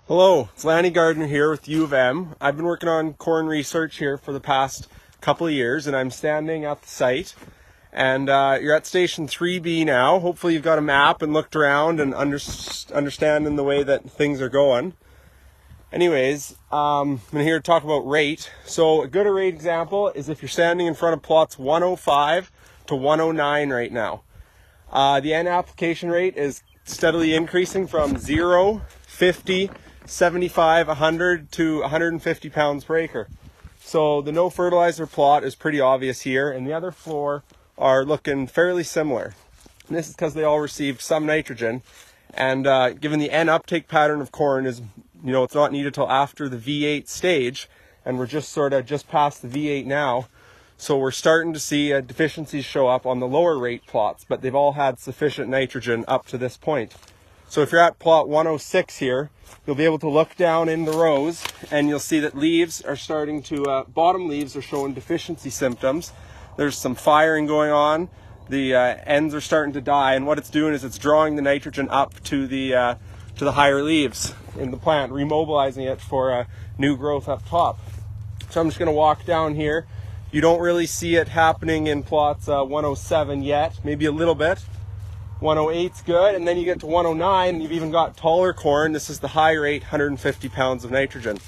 Hello, it's Lanny Gardiner here with U of M. I've been working on corn research here for the past couple of years, and I'm standing at the site. And you're at station 3B now. Hopefully you've got a map and looked around and understanding the way that things are going. Anyways, I'm here to talk about rate. So a good rate example is if you're standing in front of plots 105 to 109 right now. The N application rate is steadily increasing from 0, 50, 75, 100 to 150 pounds per acre. So the no fertilizer plot is pretty obvious here, and the other four are looking fairly similar. And this is because they all received some nitrogen, and given the N uptake pattern of corn is, it's not needed till after the V8 stage, and we're just past the V8 now. So we're starting to see deficiencies show up on the lower rate plots, but they've all had sufficient nitrogen up to this point. So if you're at plot 106 here, you'll be able to look down in the rows and you'll see that leaves are starting to, bottom leaves are showing deficiency symptoms. There's some firing going on. The ends are starting to die, and what it's doing is it's drawing the nitrogen up to the higher leaves in the plant, remobilizing it for new growth up top. So I'm just going to walk down here. You don't really see it happening in plots 107 yet, maybe a little bit. 108's good, and then you get to 109 and you've even got taller corn. This is the high rate, 150 pounds of nitrogen.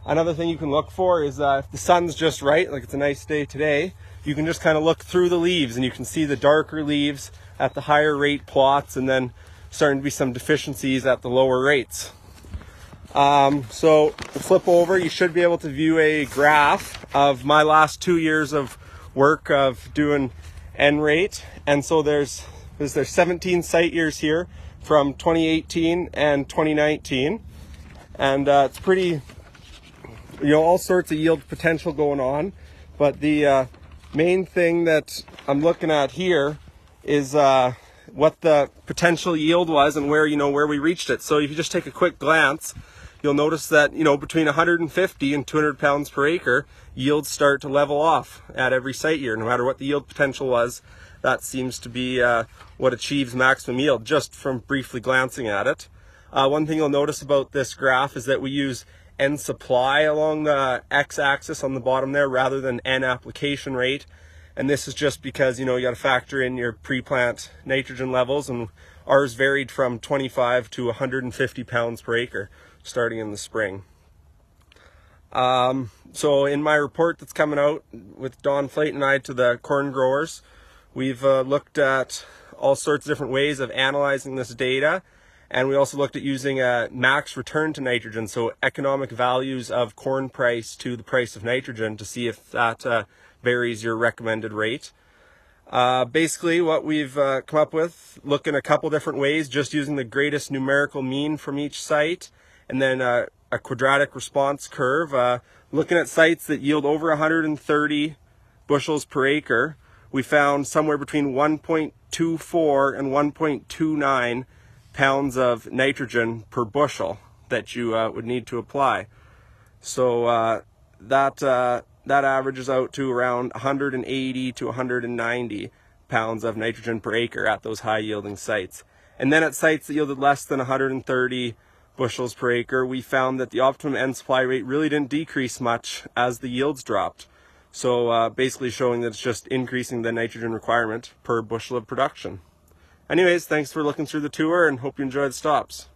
Another thing you can look for is if the sun's just right, like it's a nice day today, you can just kind of look through the leaves and you can see the darker leaves at the higher rate plots, and then starting to be some deficiencies at the lower rates. So to flip over, you should be able to view a graph of my last 2 years of work of doing N rate. And so there's 17 site years here from 2018 and 2019. And it's pretty, all sorts of yield potential going on. But the main thing that I'm looking at here is what the potential yield was and where we reached it. So if you just take a quick glance, you'll notice that, between 150 and 200 pounds per acre, yields start to level off at every site year. No matter what the yield potential was, that seems to be what achieves maximum yield, just from briefly glancing at it. One thing you'll notice about this graph is that we use N supply along the x-axis on the bottom there rather than N application rate. And this is just because, you got to factor in your pre-plant nitrogen levels, and ours varied from 25 to 150 pounds per acre starting in the spring. So in my report that's coming out with Don Flaten and I to the corn growers, we've looked at all sorts of different ways of analyzing this data, and we also looked at using a max return to nitrogen, so economic values of corn price to the price of nitrogen, to see if that varies your recommended rate. Basically what we've come up with, looking a couple different ways, just using the greatest numerical mean from each site, and then a quadratic response curve, looking at sites that yield over 130 bushels per acre. We found somewhere between 1.24 and 1.29 pounds of nitrogen per bushel that you would need to apply. So that averages out to around 180 to 190 pounds of nitrogen per acre at those high yielding sites. And then at sites that yielded less than 130 bushels per acre, we found that the optimum N supply rate really didn't decrease much as the yields dropped. So basically showing that it's just increasing the nitrogen requirement per bushel of production. Anyways, thanks for looking through the tour, and hope you enjoy the stops.